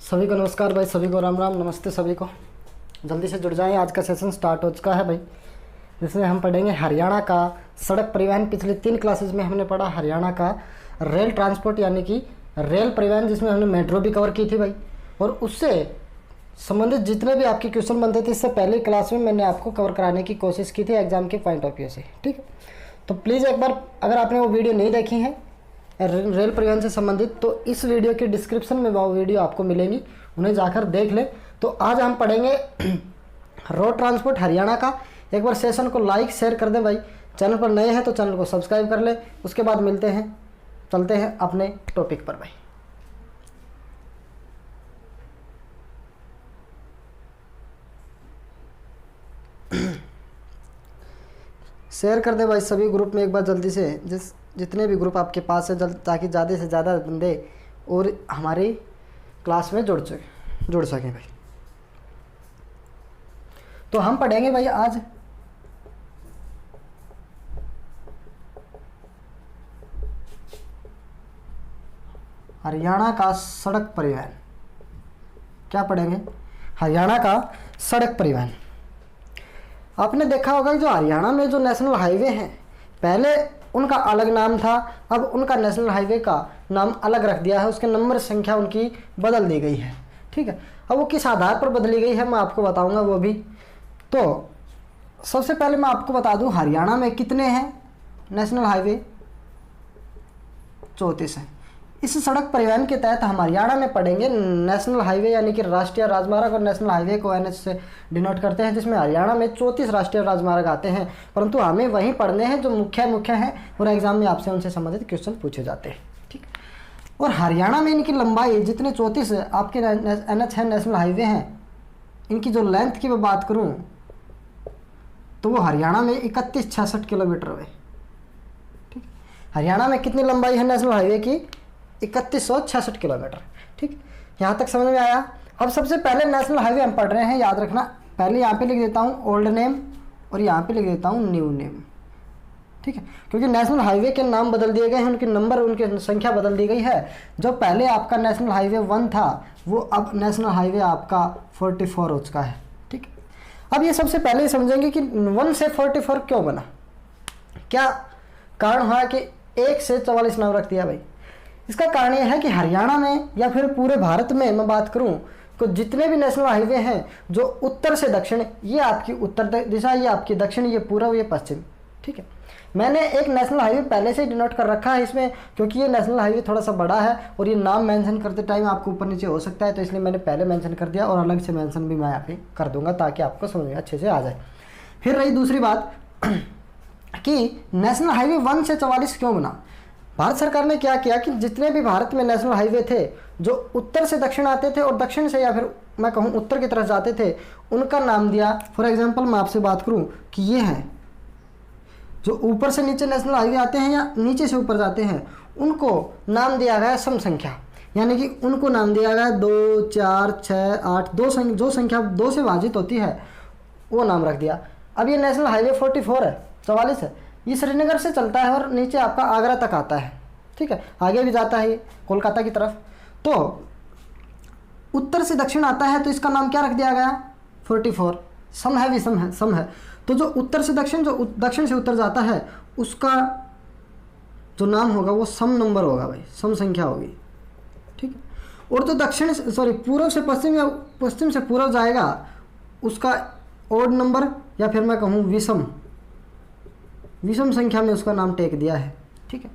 सभी को नमस्कार भाई, सभी को राम राम, नमस्ते सभी को। जल्दी से जुड़ जाएं, आज का सेशन स्टार्ट हो चुका है भाई, जिसमें हम पढ़ेंगे हरियाणा का सड़क परिवहन। पिछले 3 क्लासेस में हमने पढ़ा हरियाणा का रेल ट्रांसपोर्ट यानी कि रेल परिवहन, जिसमें हमने मेट्रो भी कवर की थी भाई। और उससे संबंधित जितने भी आपके क्वेश्चन बनते थे, इससे पहले क्लास में मैंने आपको कवर कराने की कोशिश की थी एग्जाम के पॉइंट ऑफ व्यू से। ठीक है, तो प्लीज़ एक बार अगर आपने वो वीडियो नहीं देखी है रेल परिवहन से संबंधित, तो इस वीडियो के डिस्क्रिप्शन में वो वीडियो आपको मिलेंगी, उन्हें जाकर देख लें। तो आज हम पढ़ेंगे रोड ट्रांसपोर्ट हरियाणा का। एक बार सेशन को लाइक शेयर कर दें भाई, चैनल पर नए हैं तो चैनल को सब्सक्राइब कर लें। उसके बाद चलते हैं अपने टॉपिक पर भाई। शेयर कर दे भाई सभी ग्रुप में एक बार जल्दी से, जितने भी ग्रुप आपके पास है, ताकि ज़्यादा से ज़्यादा बंदे और हमारी क्लास में जुड़ सकें भाई। तो हम पढ़ेंगे भाई आज हरियाणा का सड़क परिवहन। क्या पढ़ेंगे? हरियाणा का सड़क परिवहन। आपने देखा होगा कि जो हरियाणा में जो नेशनल हाईवे हैं, पहले उनका अलग नाम था, अब उनका नेशनल हाईवे का नाम अलग रख दिया है, उसके नंबर संख्या उनकी बदल दी गई है। ठीक है, अब वो किस आधार पर बदली गई है मैं आपको बताऊंगा वो भी। तो सबसे पहले मैं आपको बता दूं हरियाणा में कितने हैं नेशनल हाईवे? 34 हैं। इस सड़क परिवहन के तहत हम हरियाणा में पढ़ेंगे नेशनल हाईवे यानी कि राष्ट्रीय राजमार्ग, और नेशनल हाईवे को NH से डिनोट करते हैं, जिसमें हरियाणा में 34 राष्ट्रीय राजमार्ग आते हैं। परंतु हमें वहीं पढ़ने हैं जो मुख्य हैं और एग्जाम में आपसे उनसे संबंधित क्वेश्चन पूछे जाते हैं। ठीक, और हरियाणा में इनकी लंबाई जितने 34 आपके NH हैं, नेशनल हाईवे हैं, इनकी जो लेंथ की मैं बात करूँ तो वो हरियाणा में 3166 किलोमीटर है। ठीक, हरियाणा में कितनी लंबाई है नेशनल हाईवे की? 3166 किलोमीटर। ठीक, यहाँ तक समझ में आया। अब सबसे पहले नेशनल हाईवे हम पढ़ रहे हैं, याद रखना। पहले यहाँ पे लिख देता हूँ ओल्ड नेम और यहाँ पे लिख देता हूँ न्यू नेम। ठीक है, क्योंकि नेशनल हाईवे के नाम बदल दिए गए हैं, उनके नंबर, उनकी संख्या बदल दी गई है। जो पहले आपका नेशनल हाईवे 1 था, वो अब नेशनल हाईवे आपका 44 हो चुका है। ठीक, अब ये सबसे पहले ही समझेंगे कि 1 से 44 क्यों बना, क्या कारण हुआ कि 1 से 44 नाम रख दिया भाई। इसका कारण यह है कि हरियाणा में या फिर पूरे भारत में मैं बात करूं तो जितने भी नेशनल हाईवे हैं, जो उत्तर से दक्षिण, ये आपकी उत्तर दिशा, ये आपकी दक्षिण, ये पूर्व, ये पश्चिम। ठीक है, मैंने एक नेशनल हाईवे पहले से डिनोट कर रखा है इसमें, क्योंकि ये नेशनल हाईवे थोड़ा सा बड़ा है और ये नाम मेंशन करते टाइम आपको ऊपर नीचे हो सकता है, तो इसलिए मैंने पहले मेंशन कर दिया और अलग से मेंशन भी मैं यहाँ पे कर दूंगा ताकि आपको समझ में अच्छे से आ जाए। फिर रही दूसरी बात कि नेशनल हाईवे 1 से 44 क्यों बना। भारत सरकार ने क्या किया कि जितने भी भारत में नेशनल हाईवे थे, जो उत्तर से दक्षिण आते थे और दक्षिण से या फिर मैं कहूँ उत्तर की तरफ जाते थे, उनका नाम दिया। फॉर एग्जांपल मैं आपसे बात करूँ कि ये हैं जो ऊपर से नीचे नेशनल हाईवे आते हैं या नीचे से ऊपर जाते हैं, उनको नाम दिया गया सम संख्या, यानी कि उनको नाम दिया गया 2, 4, 6, 8, जो संख्या 2 से विभाजित होती है वो नाम रख दिया। अब ये नेशनल हाईवे 44 है, 44 है, ये श्रीनगर से चलता है और नीचे आपका आगरा तक आता है। ठीक है, आगे भी जाता है ये कोलकाता की तरफ। तो उत्तर से दक्षिण आता है, तो इसका नाम क्या रख दिया गया? 44। सम है, विषम है, सम है। तो जो उत्तर से दक्षिण, जो दक्षिण से उत्तर जाता है, उसका जो नाम होगा वो सम नंबर होगा भाई, सम संख्या होगी। ठीक है, और जो पूर्व से पश्चिम या पश्चिम से पूर्व जाएगा, उसका ओड नंबर या फिर मैं कहूँ विषम संख्या में उसका नाम टेक दिया है। ठीक है,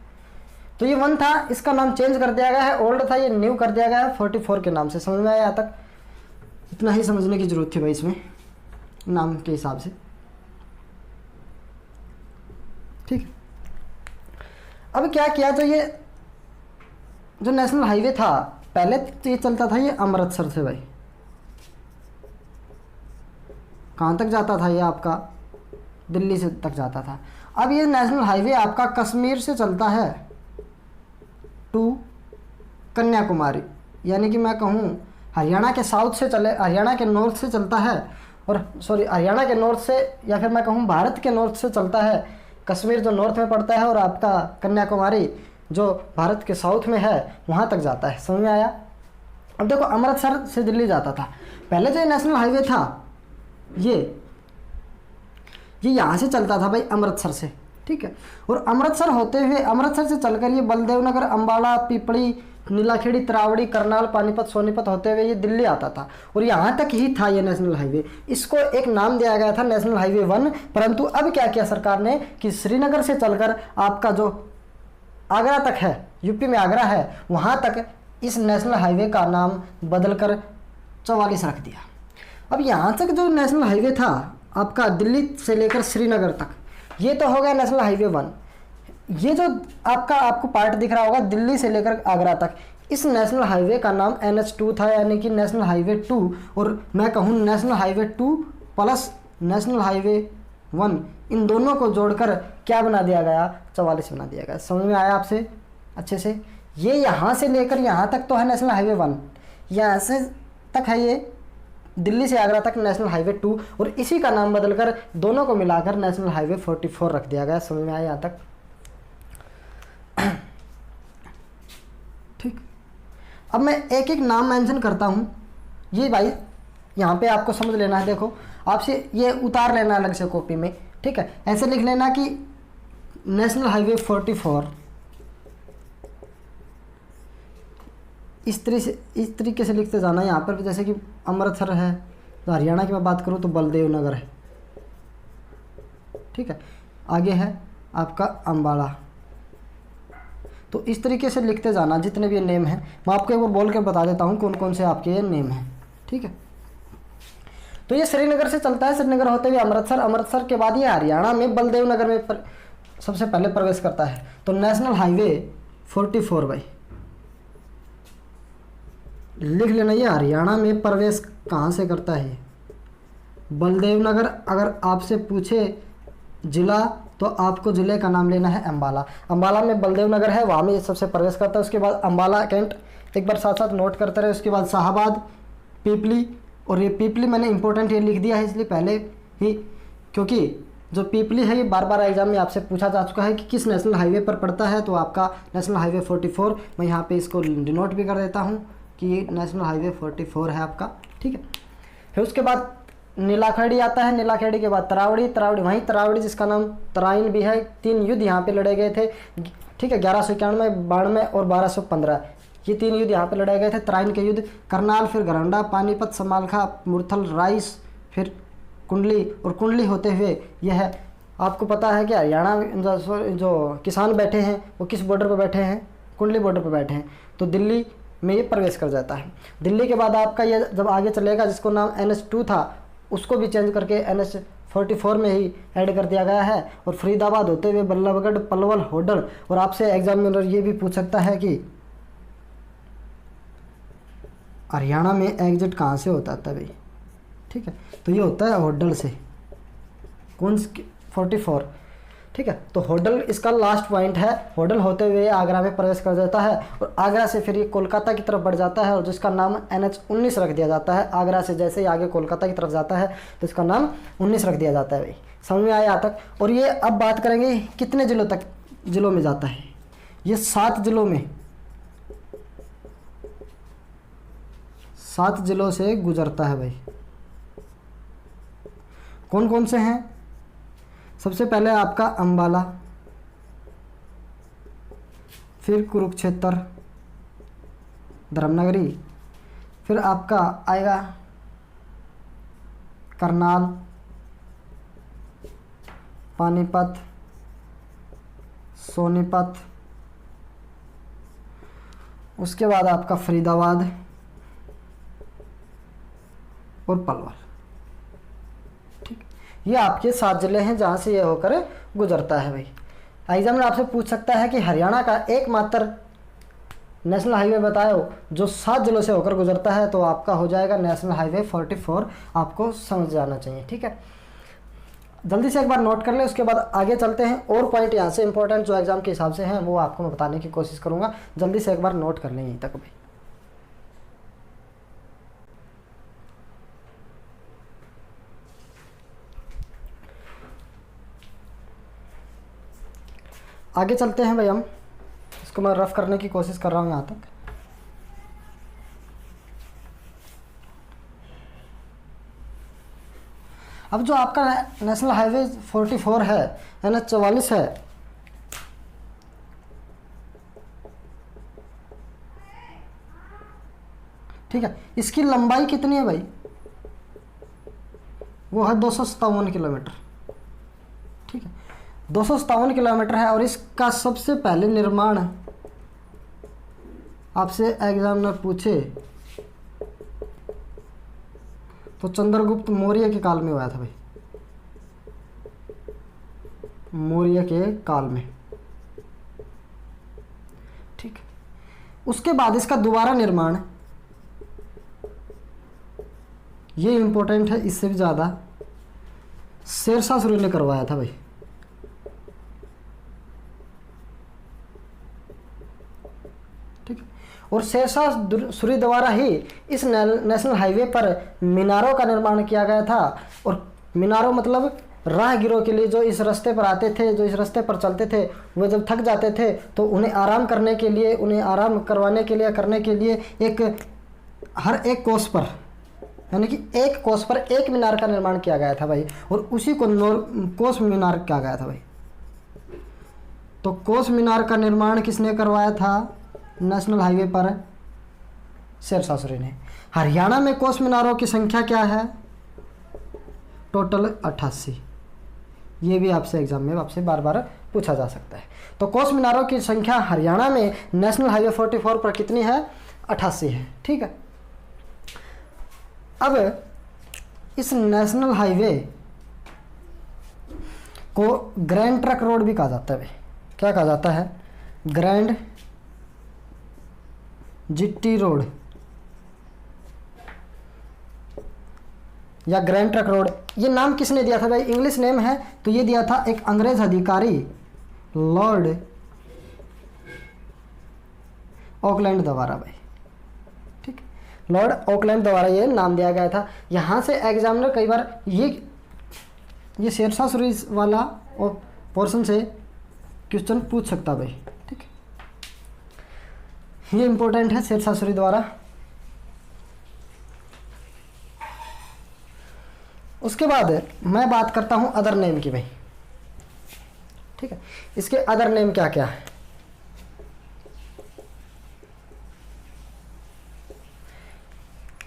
तो ये 1 था, इसका नाम चेंज कर दिया गया है, ओल्ड था, ये न्यू कर दिया गया है 44 के नाम से। समझ में आया? यहाँ तक इतना ही समझने की जरूरत थी भाई इसमें नाम के हिसाब से। ठीक है, अब क्या किया, तो ये जो नेशनल हाईवे था पहले तो ये चलता था, ये अमृतसर से भाई कहाँ तक जाता था? ये आपका दिल्ली से तक जाता था। अब ये नेशनल हाईवे आपका कश्मीर से चलता है टू कन्याकुमारी, यानी कि मैं कहूँ हरियाणा के साउथ से हरियाणा के नॉर्थ से चलता है, और हरियाणा के नॉर्थ से या फिर मैं कहूँ भारत के नॉर्थ से चलता है। कश्मीर जो नॉर्थ में पड़ता है और आपका कन्याकुमारी जो भारत के साउथ में है, वहाँ तक जाता है। समझ में आया? अब देखो अमृतसर से दिल्ली जाता था, पहले जो नेशनल हाईवे था ये यहाँ से चलता था भाई अमृतसर से, ठीक है। और अमृतसर होते हुए, अमृतसर से चलकर ये बलदेव नगर, अम्बाला, पिपली, नीलाखेड़ी, तरावड़ी, करनाल, पानीपत, सोनीपत होते हुए ये दिल्ली आता था और यहाँ तक ही था ये नेशनल हाईवे। इसको एक नाम दिया गया था नेशनल हाईवे 1। परंतु अब क्या किया सरकार ने कि श्रीनगर से चलकर आपका जो आगरा तक है, यूपी में आगरा है, वहाँ तक इस नेशनल हाईवे का नाम बदलकर 44 रख दिया। अब यहाँ तक जो नेशनल हाईवे था आपका दिल्ली से लेकर श्रीनगर तक, ये तो हो गया नेशनल हाईवे 1। ये जो आपको पार्ट दिख रहा होगा दिल्ली से लेकर आगरा तक, इस नेशनल हाईवे का नाम NH2 था, यानी कि नेशनल हाईवे 2। और मैं कहूँ national highway 2 plus national highway 1, इन दोनों को जोड़कर क्या बना दिया गया, 44 बना दिया गया। समझ में आया आपसे अच्छे से? ये यहाँ से लेकर यहाँ तक तो है नेशनल हाईवे 1, यहाँ से तक है ये दिल्ली से आगरा तक नेशनल हाईवे 2, और इसी का नाम बदलकर दोनों को मिलाकर नेशनल हाईवे 44 रख दिया गया। समझ में आया यहाँ तक? ठीक। अब मैं एक एक नाम मेंशन करता हूँ, ये भाई यहाँ पे आपको समझ लेना है। देखो आपसे ये उतार लेना अलग से कॉपी में, ठीक है। ऐसे लिख लेना कि नेशनल हाईवे 44 इस तरीके से लिखते जाना। यहाँ पर जैसे कि अमृतसर है, तो हरियाणा की मैं बात करूँ तो बलदेव नगर है, ठीक है। आगे है आपका अम्बाला। तो इस तरीके से लिखते जाना जितने भी ये नेम हैं। मैं आपको एक बार बोल के बता देता हूँ कौन कौन से आपके ये नेम हैं, ठीक है। तो ये श्रीनगर से चलता है, श्रीनगर होते हुए अमृतसर, अमृतसर के बाद ये हरियाणा में बलदेव नगर में सबसे पहले प्रवेश करता है। तो नेशनल हाईवे 44 भाई लिख लेना, ये हरियाणा में प्रवेश कहाँ से करता है, बलदेव नगर। अगर आपसे पूछे जिला तो आपको ज़िले का नाम लेना है अम्बाला। अम्बाला में बलदेव नगर है, वहाँ में ये सबसे प्रवेश करता है। उसके बाद अम्बाला कैंट, एक बार साथ साथ नोट करते रहे। उसके बाद शाहबाद, पीपली, और ये पीपली मैंने इंपॉर्टेंट ये लिख दिया है इसलिए पहले ही, क्योंकि जो पीपली है ये बार बार एग्जाम में आपसे पूछा जा चुका है कि किस नेशनल हाईवे पर पड़ता है। तो आपका नेशनल हाईवे 44, मैं यहाँ पर इसको डिनोट भी कर देता हूँ कि ये नेशनल हाईवे 44 है आपका, ठीक है। फिर उसके बाद नीलाखेड़ी आता है, नीलाखेड़ी के बाद तरावड़ी, वहीं तरावड़ी जिसका नाम तराइन भी है। 3 युद्ध यहाँ पे लड़े गए थे, ठीक है। 1191, 92 और 1215, ये 3 युद्ध यहाँ पे लड़े गए थे। तराइन के युद्ध, करनाल, फिर गरंडा, पानीपत, समालखा, मुरथल, राइस, फिर कुंडली, और कुंडली होते हुए यह है। आपको पता है कि हरियाणा जो किसान बैठे हैं वो किस बॉर्डर पर बैठे हैं, कुंडली बॉर्डर पर बैठे हैं। तो दिल्ली में ये प्रवेश कर जाता है। दिल्ली के बाद आपका ये जब आगे चलेगा, जिसको नाम NH2 था उसको भी चेंज करके NH44 में ही ऐड कर दिया गया है। और फरीदाबाद होते हुए बल्लभगढ़, पलवल, होडल। और आपसे एग्जामिनर ये भी पूछ सकता है कि हरियाणा में एग्जिट कहाँ से होता था भाई, ठीक है। तो ये होता है होडल से, कौन 44, ठीक है। तो होडल इसका लास्ट पॉइंट है। होडल होते हुए आगरा में प्रवेश कर जाता है और आगरा से फिर ये कोलकाता की तरफ बढ़ जाता है और जिसका नाम NH19 रख दिया जाता है। आगरा से जैसे ही आगे कोलकाता की तरफ जाता है तो इसका नाम 19 रख दिया जाता है भाई। समझ में आया यहाँ तक? और ये अब बात करेंगे कितने जिलों में जाता है। ये 7 जिलों में, 7 जिलों से गुजरता है भाई। कौन कौन से हैं? सबसे पहले आपका अम्बाला, फिर कुरुक्षेत्र, धर्मनगरी, फिर आपका आएगा करनाल, पानीपत, सोनीपत, उसके बाद आपका फरीदाबाद और पलवल। ये आपके 7 जिले हैं जहाँ से ये होकर गुजरता है भाई। एग्जाम में आपसे पूछ सकता है कि हरियाणा का एकमात्र नेशनल हाईवे बताओ जो 7 जिलों से होकर गुजरता है, तो आपका हो जाएगा नेशनल हाईवे 44। आपको समझ जाना चाहिए, ठीक है। जल्दी से एक बार नोट कर ले, उसके बाद आगे चलते हैं। और पॉइंट यहाँ से इंपॉर्टेंट जो एग्जाम के हिसाब से हैं वो आपको मैं बताने की कोशिश करूँगा। जल्दी से एक बार नोट कर लें यहीं तक भाई। आगे चलते हैं भाई हम, इसको मैं रफ करने की कोशिश कर रहा हूँ यहाँ तक। अब जो आपका नेशनल हाईवे 44 है NH 44 है, ठीक है, इसकी लंबाई कितनी है भाई? वो है 257 किलोमीटर, ठीक है, 257 किलोमीटर है। और इसका सबसे पहले निर्माण आपसे एग्जामिनर पूछे तो चंद्रगुप्त मौर्य के काल में हुआ था भाई, मौर्य के काल में, ठीक। उसके बाद इसका दोबारा निर्माण, ये इंपॉर्टेंट है इससे भी ज़्यादा, शेरशाह सूरी ने करवाया था भाई, ठीक है। और शेरशाह सूरी द्वारा ही इस नेशनल हाईवे पर मीनारों का निर्माण किया गया था। और मीनारों मतलब राहगीरों के लिए, जो इस रास्ते पर आते थे, जो इस रास्ते पर चलते थे, वो जब थक जाते थे तो उन्हें आराम करने के लिए, उन्हें आराम करवाने के लिए, करने के लिए हर एक कोस पर, यानी कि एक कोस पर एक मीनार का निर्माण किया गया था भाई। और उसी को कोस मीनार कहा गया था भाई। तो कोस मीनार का निर्माण किसने करवाया था नेशनल हाईवे पर? शेरशाह सूरी ने। हरियाणा में कोस मीनारों की संख्या क्या है? टोटल 88। ये भी आपसे एग्जाम में आपसे बार बार पूछा जा सकता है। तो कोस मीनारों की संख्या हरियाणा में नेशनल हाईवे 44 पर कितनी है? 88 है, ठीक है। अब इस नेशनल हाईवे को ग्रैंड ट्रक रोड भी कहा जाता है भाई। क्या कहा जाता है? ग्रैंड जीटी रोड या ग्रैंड ट्रक रोड। ये नाम किसने दिया था भाई? इंग्लिश नेम है, तो ये दिया था एक अंग्रेज अधिकारी लॉर्ड ऑकलैंड द्वारा भाई, ठीक। लॉर्ड ऑकलैंड द्वारा ये नाम दिया गया था। यहाँ से एग्जामिनर कई बार ये शेरशाह सूरी वाला और पोर्शन से क्वेश्चन पूछ सकता भाई, ठीक। ये इंपॉर्टेंट है, शेरशाह सूरी द्वारा। उसके बाद मैं बात करता हूँ अदर नेम की भाई, ठीक है। इसके अदर नेम क्या क्या है?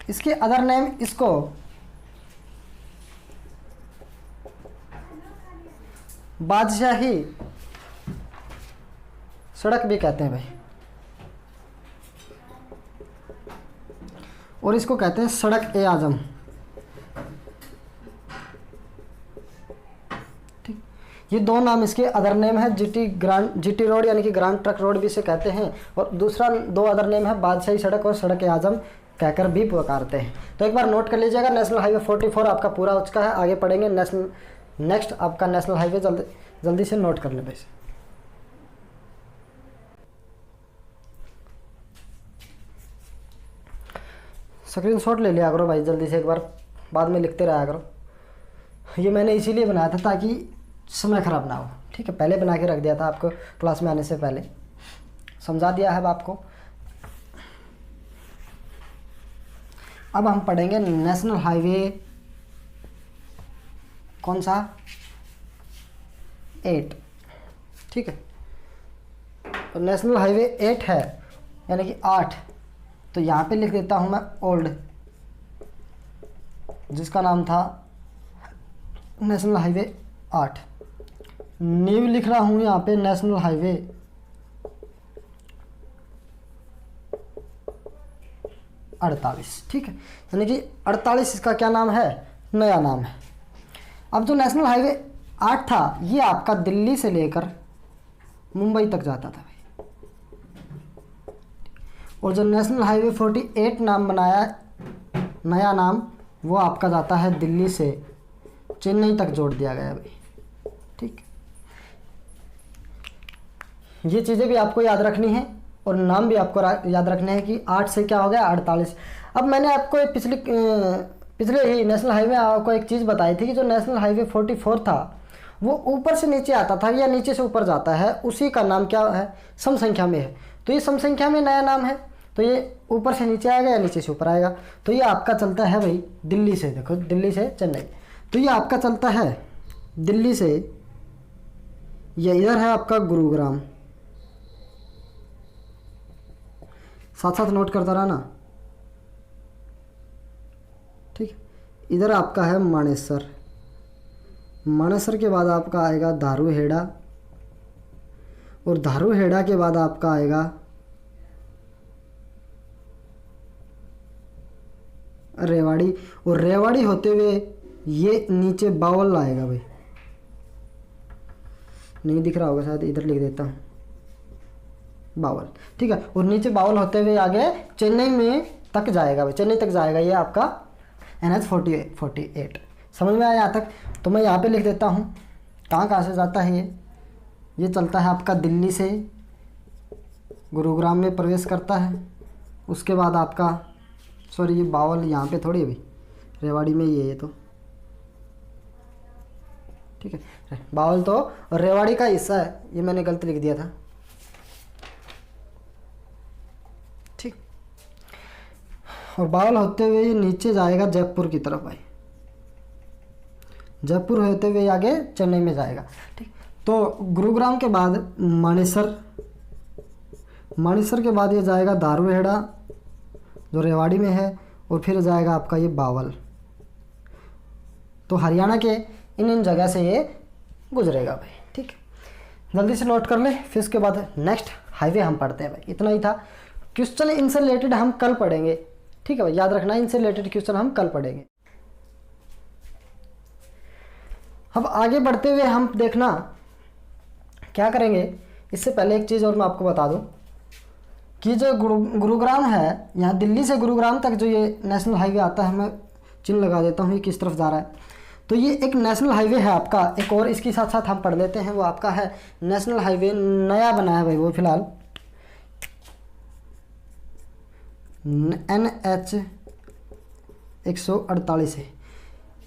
इसके अदर नेम, इसको बादशाही सड़क भी कहते हैं भाई, और इसको कहते हैं सड़क ए आजम, ठीक। ये दो नाम इसके अदर नेम है। जीटी रोड यानी कि ग्रांड ट्रक रोड भी इसे कहते हैं, और दूसरा दो अदर नेम है बादशाही सड़क और सड़क ए आजम कहकर भी पुकारते हैं। तो एक बार नोट कर लीजिएगा, नेशनल हाईवे 44 आपका पूरा हो चुका है। आगे पढ़ेंगे नेक्स्ट आपका नेशनल हाईवे। जल्दी से नोट कर ले भाई। स्क्रीनशॉट ले लिया करो भाई जल्दी से, एक बार बाद में लिखते रहा करो। ये मैंने इसीलिए बनाया था ताकि समय ख़राब ना हो, ठीक है। पहले बना के रख दिया था, आपको क्लास में आने से पहले समझा दिया है आपको। अब हम पढ़ेंगे नेशनल हाईवे कौन सा? 8, ठीक है। तो नेशनल हाईवे 8 है, यानी कि 8। तो यहाँ पे लिख देता हूँ मैं ओल्ड, जिसका नाम था नेशनल हाईवे 8। न्यू लिख रहा हूँ यहाँ पे नेशनल हाईवे 48, ठीक है। यानी कि 48 इसका क्या नाम है? नया नाम है। अब जो नेशनल हाईवे 8 था, ये आपका दिल्ली से लेकर मुंबई तक जाता था भाई। और जो नेशनल हाईवे 48 नाम बनाया, नया नाम, वो आपका जाता है दिल्ली से चेन्नई तक जोड़ दिया गया भाई, ठीक। ये चीज़ें भी आपको याद रखनी है और नाम भी आपको याद रखने हैं कि 8 से क्या हो गया? 48। अब मैंने आपको पिछले ही नेशनल हाईवे आपको एक चीज़ बताई थी कि जो नेशनल हाईवे 44 था वो ऊपर से नीचे आता था या नीचे से ऊपर जाता है, उसी का नाम क्या है? सम संख्या में है। तो ये सम संख्या में नया नाम है, तो ये ऊपर से नीचे आएगा या नीचे से ऊपर आएगा। तो ये आपका चलता है भाई दिल्ली से, देखो दिल्ली से चेन्नई। तो ये आपका चलता है दिल्ली से, ये इधर है आपका गुरुग्राम, साथ साथ नोट करता रहा ना, ठीक। इधर आपका है मानेसर, मानेसर के बाद आपका आएगा धारूहेड़ा, और धारूहेड़ा के बाद आपका आएगा रेवाड़ी, और रेवाड़ी होते हुए ये नीचे बावल आएगा भाई, नहीं दिख रहा होगा शायद, इधर लिख देता हूँ बावल, ठीक है। और नीचे बावल होते हुए आगे चेन्नई में तक जाएगा भाई, चेन्नई तक जाएगा ये आपका NH-48। समझ में आया यहाँ तक? तो मैं यहाँ पे लिख देता हूँ कहाँ कहाँ से जाता है ये चलता है आपका दिल्ली से गुरुग्राम में प्रवेश करता है, उसके बाद आपका सॉरी ये बावल यहाँ पे थोड़ी अभी रेवाड़ी में ये तो ठीक है, बावल तो रेवाड़ी का हिस्सा है, ये मैंने गलत लिख दिया था, ठीक। और बावल होते हुए ये नीचे जाएगा जयपुर की तरफ भाई, जयपुर होते हुए आगे चेन्नई में जाएगा, ठीक। तो गुरुग्राम के बाद मानेसर, मानेसर के बाद ये जाएगा धारूहेड़ा जो रेवाड़ी में है, और फिर जाएगा आपका ये बावल। तो हरियाणा के इन जगह से ये गुजरेगा भाई, ठीक। जल्दी से नोट कर ले, फिर उसके बाद नेक्स्ट हाईवे हम पढ़ते हैं भाई। इतना ही था क्वेश्चन, इनसे रिलेटेड हम कल पढ़ेंगे, ठीक है भाई, याद रखना इनसे रिलेटेड क्वेश्चन हम कल पढ़ेंगे। अब आगे बढ़ते हुए हम देखना क्या करेंगे। इससे पहले एक चीज़ और मैं आपको बता दूं कि जो गुरुग्राम है, यहाँ दिल्ली से गुरुग्राम तक जो ये नेशनल हाईवे आता है, मैं चिन्ह लगा देता हूँ ये किस तरफ जा रहा है। तो ये एक नेशनल हाईवे है आपका, एक और इसके साथ साथ हम पढ़ लेते हैं, वो आपका है नेशनल हाईवे नया बना है भाई, वो फिलहाल NH-148 है।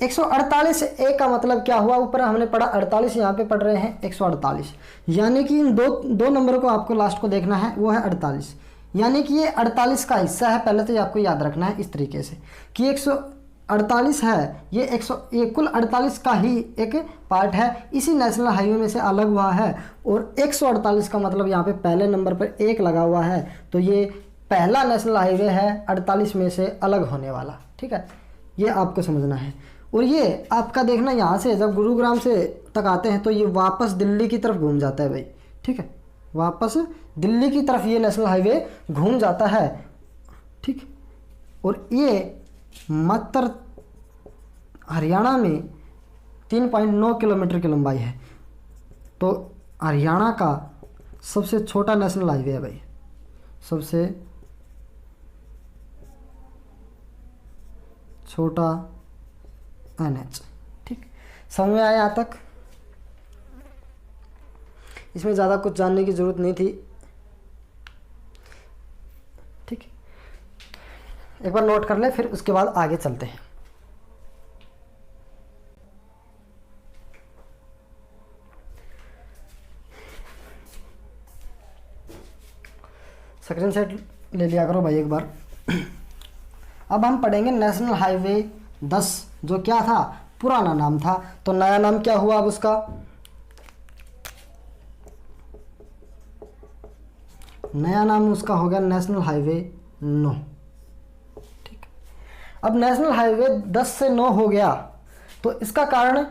148A का मतलब क्या हुआ, ऊपर हमने पढ़ा 48, यहाँ पे पढ़ रहे हैं 148, यानी कि इन दो नंबरों को आपको लास्ट को देखना है, वो है 48, यानी कि ये 48 का हिस्सा है। पहले तो ये आपको याद रखना है इस तरीके से कि 148 है, ये कुल 48 का ही एक पार्ट है, इसी नेशनल हाईवे में से अलग हुआ है। और 148 का मतलब यहाँ पे पहले नंबर पर 1 लगा हुआ है, तो ये पहला नेशनल हाईवे है 48 में से अलग होने वाला, ठीक है, ये आपको समझना है। और ये आपका देखना, यहाँ से जब गुरुग्राम से तक आते हैं तो ये वापस दिल्ली की तरफ घूम जाता है भाई, ठीक है, वापस दिल्ली की तरफ ये नेशनल हाईवे घूम जाता है, ठीक। और ये मात्र हरियाणा में 3.9 किलोमीटर की लंबाई है, तो हरियाणा का सबसे छोटा नेशनल हाईवे है भाई, सबसे छोटा NH, ठीक। समझ में आया यहाँ तक? इसमें ज़्यादा कुछ जानने की ज़रूरत नहीं थी, ठीक। एक बार नोट कर ले, फिर उसके बाद आगे चलते हैं। स्क्रीन शॉट ले लिया करो भाई एक बार। अब हम पढ़ेंगे नेशनल हाईवे 10, जो क्या था, पुराना नाम था, तो नया नाम क्या हुआ अब उसका, नया नाम उसका हो गया नेशनल हाईवे 9, ठीक। अब नेशनल हाईवे 10 से 9 हो गया, तो इसका कारण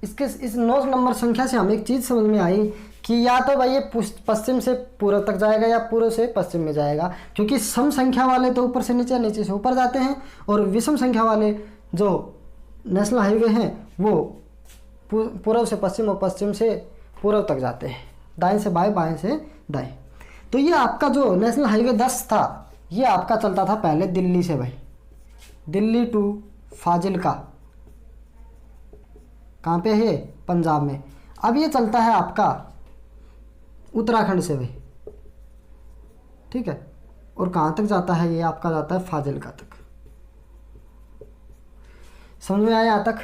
इस 9 नंबर संख्या से हमें एक चीज़ समझ में आई कि या तो भाई ये पश्चिम से पूर्व तक जाएगा या पूर्व से पश्चिम में जाएगा, क्योंकि सम संख्या वाले तो ऊपर से नीचे, नीचे से ऊपर जाते हैं, और विषम संख्या वाले जो नेशनल हाईवे हैं वो पूर्व से पश्चिम और पश्चिम से पूर्व तक जाते हैं, दाएं से बाएं, बाएं से दाएं। तो ये आपका जो नेशनल हाईवे 10 था, ये आपका चलता था पहले दिल्ली से भाई, दिल्ली टू फाजिल्का, कहाँ पे है, पंजाब में। अब ये चलता है आपका उत्तराखंड से भाई, ठीक है, और कहाँ तक जाता है, ये आपका जाता है फाजिल्का तक। समझ में आया यहाँ तक?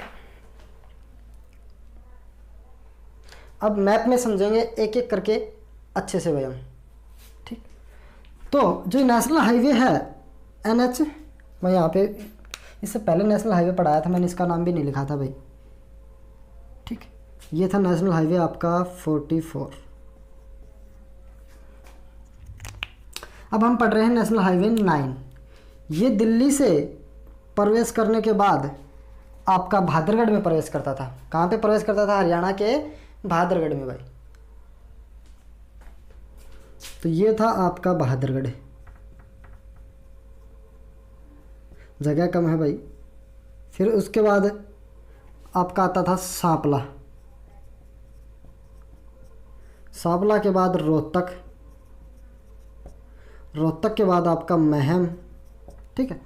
अब मैप में समझेंगे एक एक करके अच्छे से भाई हम, ठीक। तो जो नेशनल हाईवे है NH, मैं यहाँ पे इससे पहले नेशनल हाईवे पढ़ाया था मैंने, इसका नाम भी नहीं लिखा था भाई, ये था नेशनल हाईवे आपका 44। अब हम पढ़ रहे हैं नेशनल हाईवे 9। ये दिल्ली से प्रवेश करने के बाद आपका भादरगढ़ में प्रवेश करता था। कहाँ पे प्रवेश करता था? हरियाणा के भादरगढ़ में भाई। तो ये था आपका भादरगढ़, जगह कम है भाई। फिर उसके बाद आपका आता था सांपला, सांपला के बाद रोहतक, रोहतक के बाद आपका महम। ठीक है,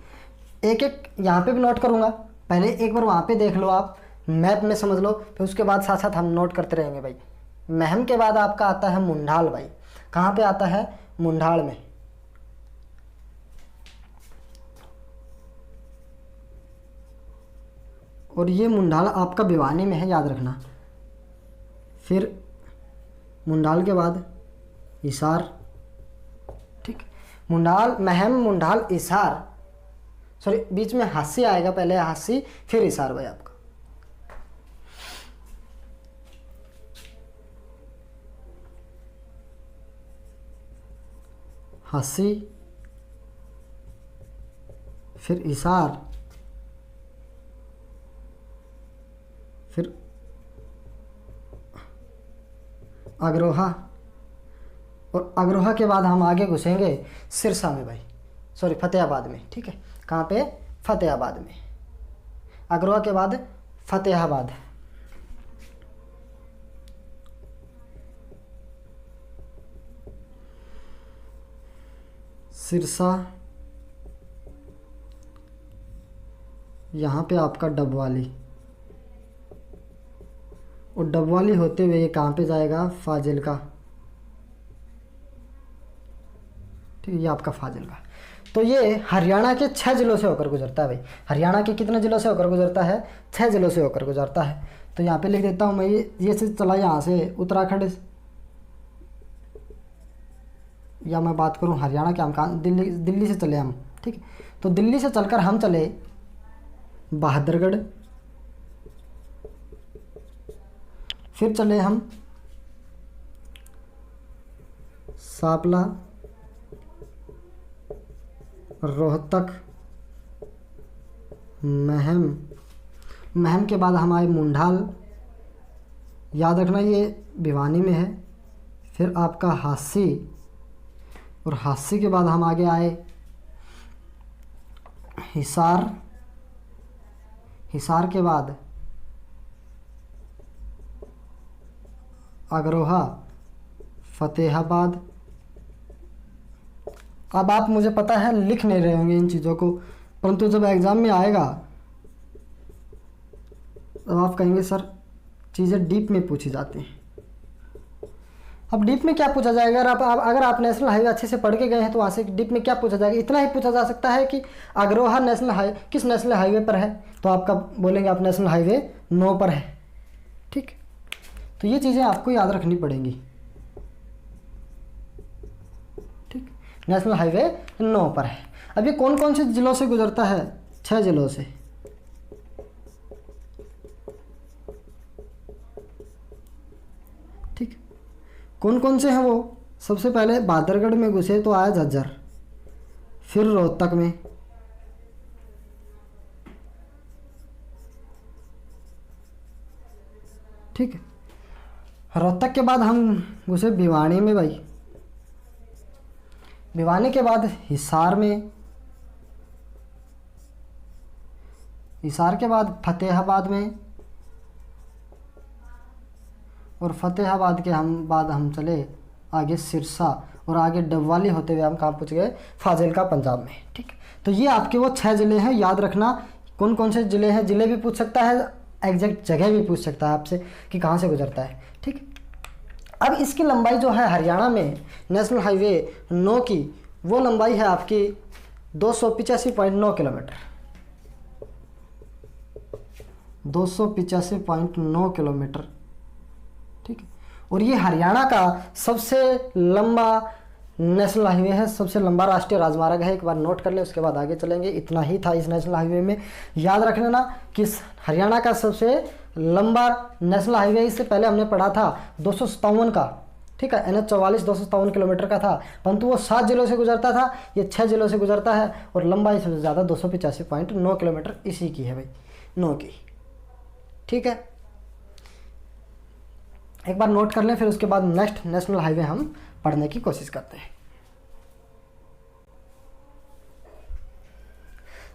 एक एक यहाँ पे भी नोट करूँगा, पहले एक बार वहाँ पे देख लो, आप मैप में समझ लो, फिर उसके बाद साथ साथ हम नोट करते रहेंगे भाई। महम के बाद आपका आता है मुंडाल भाई। कहाँ पे आता है? मुंडाल में। और ये मुंडाल आपका भिवानी में है, याद रखना। फिर मुंडाल के बाद हिसार। ठीक, मुंडाल, महम, मुंडाल, हिसार, सॉरी बीच में हांसी आएगा, पहले हांसी फिर हिसार भाई आपका। हांसी फिर हिसार फिर अग्रोहा, और अग्रोहा के बाद हम आगे घुसेंगे सिरसा में भाई, सॉरी फतेहाबाद में। ठीक है, कहाँ पे? फतेहाबाद में। अग्रोहा के बाद फतेहाबाद। सिरसा, यहाँ पे आपका डबवाली, और डबवाली होते हुए ये कहाँ पे जाएगा? फाजिल्का। ठीक है, ये आपका फाजिल्का। तो ये हरियाणा के 6 ज़िलों से होकर गुजरता है भाई। हरियाणा के कितने ज़िलों से होकर गुजरता है? 6 ज़िलों से होकर गुजरता है। तो यहाँ पे लिख देता हूँ मैं, ये से चला यहाँ से उत्तराखंड, या मैं बात करूँ हरियाणा के, हम कहाँ? दिल्ली से चले हम। ठीक है, तो दिल्ली से चलकर हम चले बहादुरगढ़, फिर चले हम सांपला, रोहतक, महम, महम के बाद हम आए मुंडाल, याद रखना ये भिवानी में है। फिर आपका हांसी, और हांसी के बाद हम आगे आए हिसार, हिसार के बाद अग्रोहा, फतेहाबाद। अब आप, मुझे पता है लिख नहीं रहे होंगे इन चीज़ों को, परंतु जब एग्ज़ाम में आएगा तो आप कहेंगे सर चीज़ें डीप में पूछी जाती हैं। अब डीप में क्या पूछा जाएगा? अगर आप नेशनल हाईवे अच्छे से पढ़ के गए हैं तो वहाँ से डीप में क्या पूछा जाएगा? इतना ही पूछा जा सकता है कि अग्रोहा नेशनल हाईवे किस नेशनल हाईवे पर है, तो आपका बोलेंगे आप नेशनल हाईवे 9 पर है। ठीक, तो ये चीज़ें आपको याद रखनी पड़ेंगी। ठीक, नेशनल हाईवे 9 पर है। अब ये कौन कौन से ज़िलों से गुजरता है? 6 ज़िलों से। ठीक, कौन कौन से हैं वो? सबसे पहले बहादुरगढ़ में घुसे तो आया झज्जर, फिर रोहतक में, ठीक है, रोहतक के बाद हम घुसे भिवानी में भाई, भिवानी के बाद हिसार में, हिसार के बाद फतेहाबाद में, और फतेहाबाद के बाद हम चले आगे सिरसा, और आगे डबवाली होते हुए हम कहाँ पहुँच गए? फाजिल्का, पंजाब में। ठीक, तो ये आपके वो 6 ज़िले हैं। याद रखना कौन कौन से ज़िले हैं। ज़िले भी पूछ सकता है, एग्जैक्ट जगह भी पूछ सकता है आपसे कि कहाँ से गुजरता है। ठीक, अब इसकी लंबाई जो है हरियाणा में नेशनल हाईवे 9 की, वो लंबाई है आपकी 285.9 किलोमीटर, 285.9 किलोमीटर। ठीक, और ये हरियाणा का सबसे लंबा नेशनल हाईवे है, सबसे लंबा राष्ट्रीय राजमार्ग है। एक बार नोट कर ले, उसके बाद आगे चलेंगे। इतना ही था इस नेशनल हाईवे में। याद रख लेना कि हरियाणा का सबसे लंबा नेशनल हाईवे इससे पहले हमने पढ़ा था 257 का, ठीक है, NH 44 257 किलोमीटर का था, परंतु वो 7 जिलों से गुजरता था, ये 6 जिलों से गुजरता है और लंबाई सबसे ज़्यादा 285.9 किलोमीटर इसी की है भाई, 9 की। ठीक है, एक बार नोट कर लें, फिर उसके बाद नेक्स्ट नेशनल हाईवे हम पढ़ने की कोशिश करते हैं।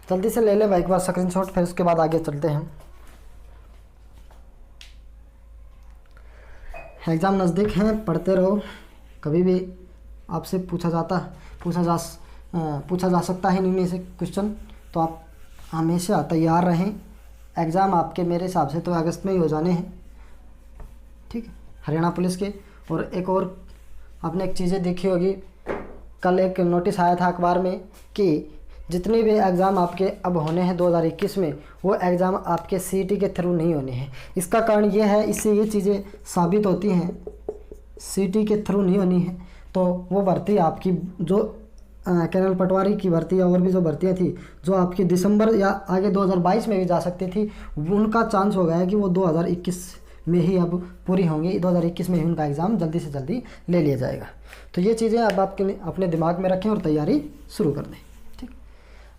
जल्दी से ले ले भाई एक बार स्क्रीनशॉट, फिर उसके बाद आगे चलते हैं हम। एग्ज़ाम नज़दीक हैं, पढ़ते रहो, कभी भी आपसे पूछा जा सकता है इनमें से क्वेश्चन, तो आप हमेशा तैयार रहें। एग्ज़ाम आपके मेरे हिसाब से तो अगस्त में ही हो जाने हैं, ठीक है, हरियाणा पुलिस के। और एक और आपने एक चीज़ें देखी होगी, कल एक नोटिस आया था अखबार में कि जितने भी एग्ज़ाम आपके अब होने हैं 2021 में, वो एग्ज़ाम आपके CET के थ्रू नहीं होने हैं। इसका कारण ये है, इससे ये चीज़ें साबित होती हैं, CET के थ्रू नहीं होनी है तो वो भर्ती आपकी जो कर्नल पटवारी की भर्ती या और भी जो भर्तियाँ थी जो आपकी दिसंबर या आगे 2022 में भी जा सकती थी, उनका चांस हो गया है कि वो 2021 में ही अब पूरी होंगी, 2021 में ही उनका एग्ज़ाम जल्दी से जल्दी ले लिया जाएगा। तो ये चीज़ें अब आपके अपने दिमाग में रखें और तैयारी शुरू कर दें। ठीक,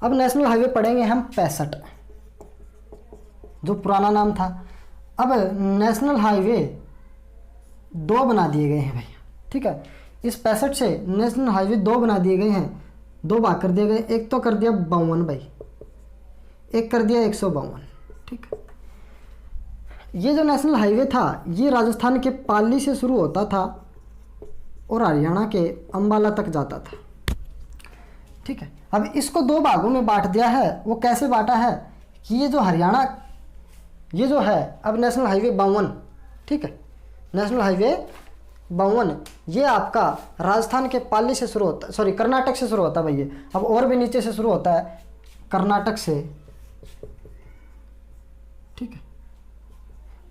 अब नेशनल हाईवे पढ़ेंगे हम 65, जो पुराना नाम था। अब नेशनल हाईवे 2 बना दिए गए हैं भाई, ठीक है, इस 65 से नेशनल हाईवे 2 बना दिए गए हैं, 2 भाग कर दिए गए। एक तो कर दिया 52 भाई, एक कर दिया 152, ठीक है। ये जो नेशनल हाईवे था ये राजस्थान के पाली से शुरू होता था और हरियाणा के अंबाला तक जाता था, ठीक है। अब इसको 2 भागों में बांट दिया है। वो कैसे बांटा है कि ये जो हरियाणा, ये जो है अब नेशनल हाईवे 52, ठीक है, नेशनल हाईवे 52 ये आपका राजस्थान के पाली से शुरू होता है, सॉरी कर्नाटक से शुरू होता है भाई ये। अब और भी नीचे से शुरू होता है कर्नाटक से, ठीक है।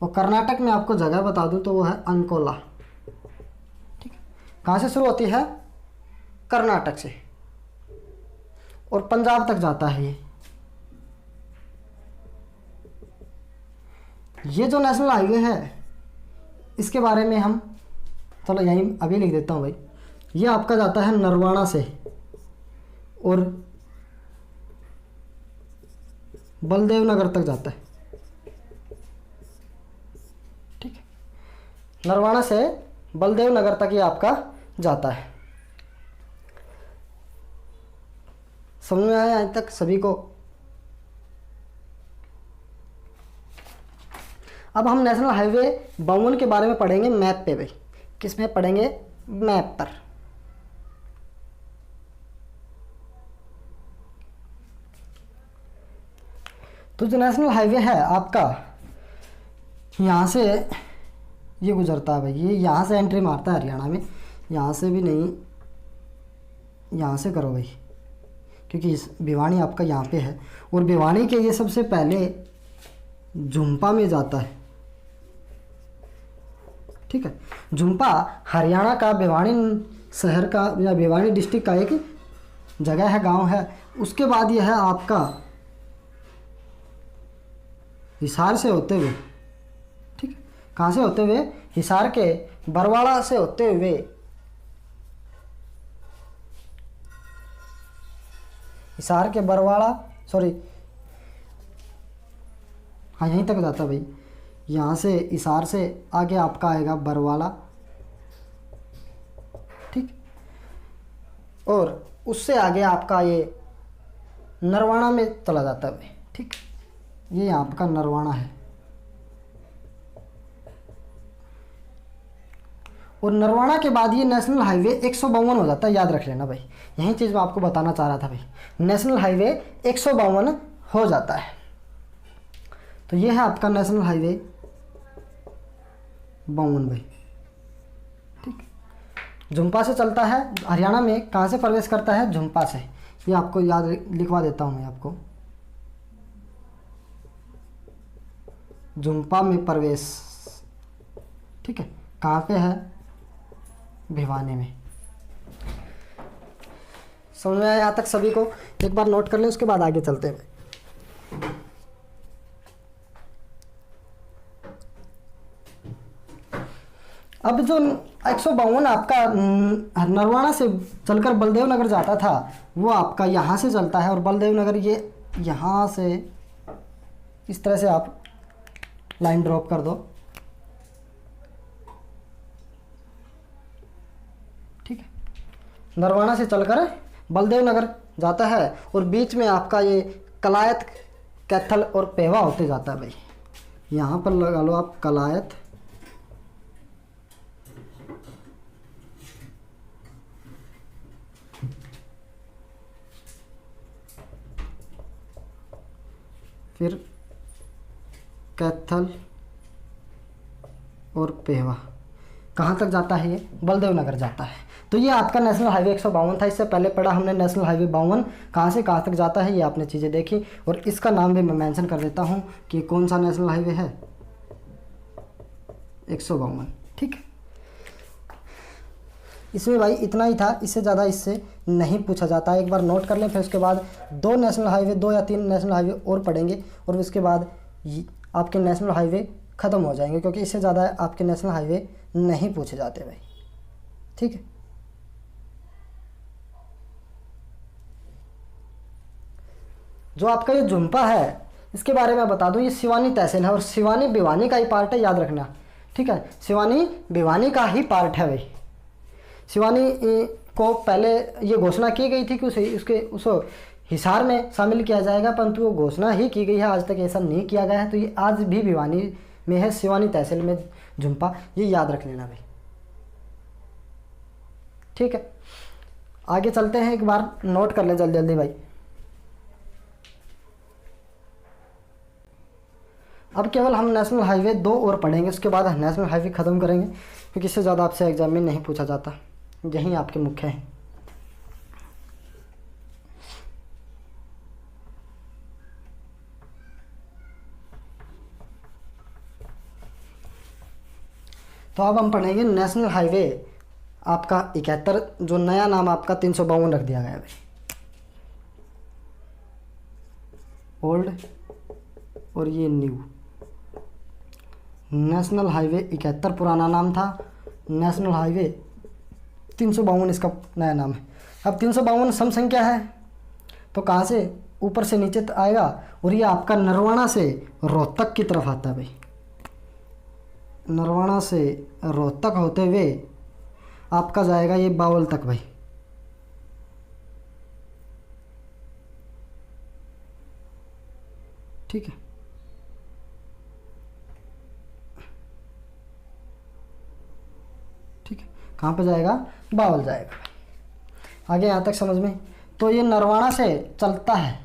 और कर्नाटक में आपको जगह बता दूं तो वो है अंकोला, ठीक है। कहाँ से शुरू होती है? कर्नाटक से, और पंजाब तक जाता है ये जो नेशनल हाईवे है इसके बारे में हम चलो यहीं अभी लिख देता हूँ भाई। ये आपका जाता है नरवाना से और बलदेव नगर तक जाता है, ठीक है। नरवाना से बलदेव नगर तक ये आपका जाता है। समझ में आया आज तक सभी को? अब हम नेशनल हाईवे 52 के बारे में पढ़ेंगे मैप पे भाई। किस में पढ़ेंगे? मैप पर। तो जो नेशनल हाईवे है आपका यहाँ से ये गुजरता है भाई, ये यहाँ से एंट्री मारता है हरियाणा में, यहाँ से भी नहीं, यहाँ से करो भाई, क्योंकि इस भिवानी आपका यहाँ पे है। और भिवानी के ये सबसे पहले झुंपा में जाता है, ठीक है। झुंपा हरियाणा का भिवानी शहर का या भिवानी डिस्ट्रिक्ट का एक जगह है, गांव है। उसके बाद यह है आपका हिसार से होते हुए, ठीक है। कहाँ से होते हुए? हिसार के बरवाड़ा से होते हुए हिसार के बरवाड़ा, सॉरी हाँ यहीं तक जाता भाई। यहाँ से हिसार से आगे आपका आएगा बरवाला, ठीक। और उससे आगे आपका ये नरवाना में चला जाता है भाई, ठीक। ये आपका नरवाना है। और नरवाना के बाद ये नेशनल हाईवे 152 हो जाता है, याद रख लेना भाई। यही चीज़ मैं आपको बताना चाह रहा था भाई, नेशनल हाईवे 152 हो जाता है। तो ये है आपका नेशनल हाईवे 52 भाई, ठीक। झुंपा से चलता है हरियाणा में। कहाँ से प्रवेश करता है? झुंपा से। ये आपको याद लिखवा देता हूँ मैं आपको, झुंपा में प्रवेश, ठीक है। कहाँ पे है? भिवानी में। समझ में आया यहाँ तक सभी को? एक बार नोट कर लें, उसके बाद आगे चलते हैं। अब जो 152 आपका नरवाना से चलकर बलदेव नगर जाता था, वो आपका यहाँ से चलता है और बलदेव नगर ये यहाँ से इस तरह से आप लाइन ड्रॉप कर दो, ठीक है। नरवाना से चलकर बलदेव नगर जाता है और बीच में आपका ये कलायत, कैथल और पेवा होते जाता है भाई। यहाँ पर लगा लो आप कलायत, फिर कैथल और पेवा। कहाँ तक जाता है ये? बलदेव नगर जाता है। तो ये आपका नेशनल हाईवे 152 था। इससे पहले पढ़ा हमने नेशनल हाईवे 52 कहाँ से कहाँ तक जाता है, ये आपने चीज़ें देखी। और इसका नाम भी मैं मेंशन कर देता हूँ कि कौन सा नेशनल हाईवे है, 152, ठीक है। इसमें भाई इतना ही था, इससे ज़्यादा इससे नहीं पूछा जाता है। एक बार नोट कर लें, फिर उसके बाद 2 नेशनल हाईवे, 2 या 3 नेशनल हाईवे और पढ़ेंगे और उसके बाद आपके नेशनल हाईवे ख़त्म हो जाएंगे, क्योंकि इससे ज़्यादा आपके नेशनल हाईवे नहीं पूछे जाते भाई, ठीक है। जो आपका ये झुम्पा है, इसके बारे में बता दूं, ये सिवानी तहसील है और सिवानी भिवानी का ही पार्ट है, याद रखना, ठीक है। सिवानी भिवानी का ही पार्ट है भाई। सिवानी को पहले ये घोषणा की गई थी कि उस हिसार में शामिल किया जाएगा, परंतु वो घोषणा ही की गई है, आज तक ऐसा नहीं किया गया है। तो ये आज भी भिवानी में है, सिवानी तहसील में झुम्पा, ये याद रख लेना भाई, ठीक है। आगे चलते हैं, एक बार नोट कर ले जल्दी जल्दी भाई। अब केवल हम नेशनल हाईवे 2 और पढ़ेंगे, उसके बाद नेशनल हाईवे ख़त्म करेंगे, क्योंकि इससे ज़्यादा आपसे एग्जाम में नहीं पूछा जाता। यही आपके मुख्य हैं। तो अब हम पढ़ेंगे नेशनल हाईवे आपका 71, जो नया नाम आपका 352 रख दिया गया है भाई। ओल्ड और ये न्यू। नेशनल हाईवे 71 पुराना नाम था, नेशनल हाईवे 352 इसका नया नाम है। अब 352 सम संख्या है, तो कहाँ से? ऊपर से नीचे आएगा और ये आपका नरवाना से रोहतक की तरफ आता है भाई। नरवाना से रोहतक होते हुए आपका जाएगा ये बावल तक भाई, ठीक है। ठीक है, कहाँ पे जाएगा? बावल जाएगा। आगे यहाँ तक समझ में? तो ये नरवाना से चलता है,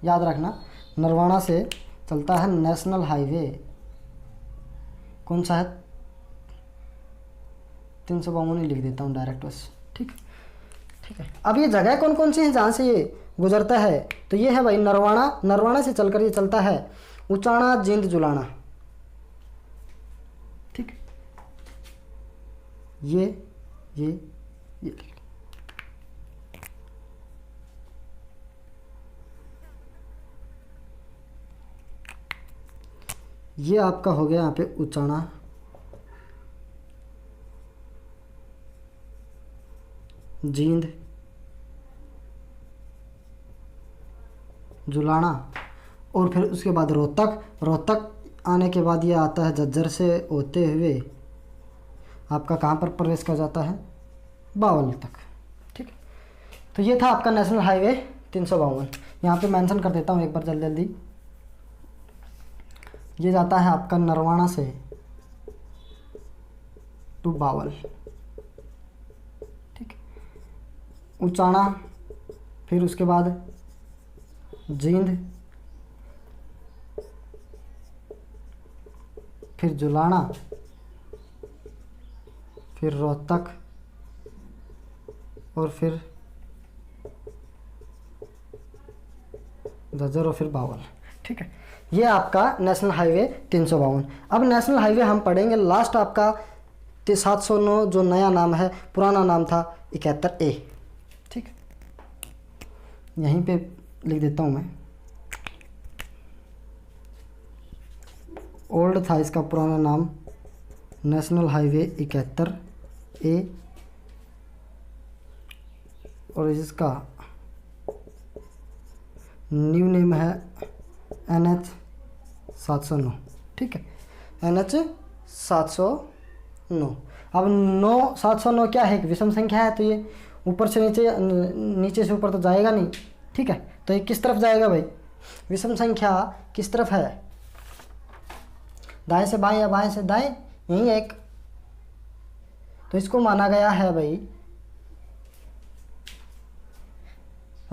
याद रखना, नरवाना से चलता है नेशनल हाईवे, कौन सा है? 352 ही लिख देता हूँ डायरेक्ट बस, ठीक है। अब ये जगह कौन कौन सी हैं जहाँ से ये गुजरता है? तो ये है भाई नरवाना, नरवाना से चलकर ये चलता है उचाना, जींद, जुलाना, ठीक। ये ये आपका हो गया यहाँ पे उचाना, जींद, जुलाना और फिर उसके बाद रोहतक। रोहतक आने के बाद ये आता है झज्जर से होते हुए आपका कहाँ पर प्रवेश कर जाता है? बावल तक, ठीक है। तो ये था आपका नेशनल हाईवे 352। यहाँ पे मेंशन कर देता हूँ एक बार जल्दी जल्दी। ये जाता है आपका नरवाना से टू बावल, ठीक। उचाना, फिर उसके बाद जींद, फिर जुलाना, फिर रोहतक और फिर झज्जर और फिर बावल, ठीक है। ये आपका नेशनल हाईवे 352। अब नेशनल हाईवे हम पढ़ेंगे लास्ट आपका 709, जो नया नाम है, पुराना नाम था 71A, ठीक। यहीं पे लिख देता हूँ मैं, ओल्ड था इसका पुराना नाम नेशनल हाईवे 71A और इसका न्यू नेम है NH 709। ठीक है, NH 709। अब 709 क्या है? एक विषम संख्या है, तो ये ऊपर से नीचे, नीचे से ऊपर तो जाएगा नहीं। ठीक है, तो ये किस तरफ जाएगा भाई? विषम संख्या किस तरफ है? दाएं से बाएं या बाएं से दाएं? यही एक, तो इसको माना गया है भाई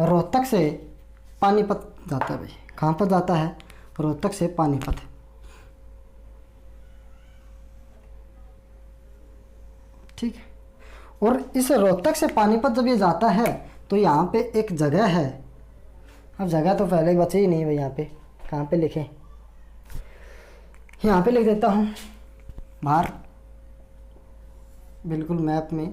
रोहतक से पानीपत जाता है भाई। कहाँ पर जाता है? रोहतक से पानीपत। ठीक है, और इस रोहतक से पानीपत जब ये जाता है तो यहाँ पे एक जगह है। अब जगह तो पहले बचे ही नहीं भाई, यहाँ पे कहाँ पे लिखें? यहाँ पे लिख देता हूँ बाहर, बिल्कुल मैप में,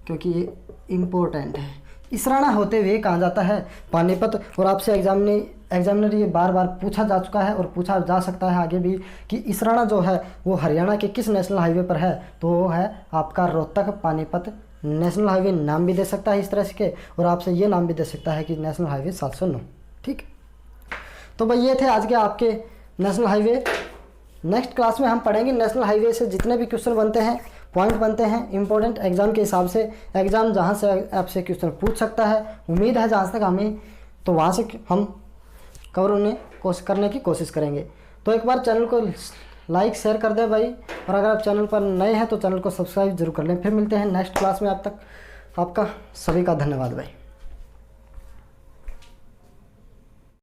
क्योंकि ये इम्पोर्टेंट है। इसराना होते हुए कहाँ जाता है? पानीपत। और आपसे एग्जामिनर ये बार बार पूछा जा चुका है और पूछा जा सकता है आगे भी कि इसराना जो है वो हरियाणा के किस नेशनल हाईवे पर है? तो वो है आपका रोहतक पानीपत नेशनल हाईवे। नाम भी दे सकता है इस तरह के, और आपसे ये नाम भी दे सकता है कि नेशनल हाईवे 709। ठीक, तो भाई ये थे आज के आपके नेशनल हाईवे। नेक्स्ट क्लास में हम पढ़ेंगे नेशनल हाईवे से जितने भी क्वेश्चन बनते हैं, पॉइंट बनते हैं इंपॉर्टेंट एग्जाम के हिसाब से। एग्जाम जहाँ से आपसे क्वेश्चन पूछ सकता है, उम्मीद है जहाँ तक हमें, तो वहाँ से हम कवर उन्हें करने की कोशिश करेंगे। तो एक बार चैनल को लाइक शेयर कर दें भाई, और अगर आप चैनल पर नए हैं तो चैनल को सब्सक्राइब जरूर कर लें। फिर मिलते हैं नेक्स्ट क्लास में। अब तक आपका सभी का धन्यवाद भाई।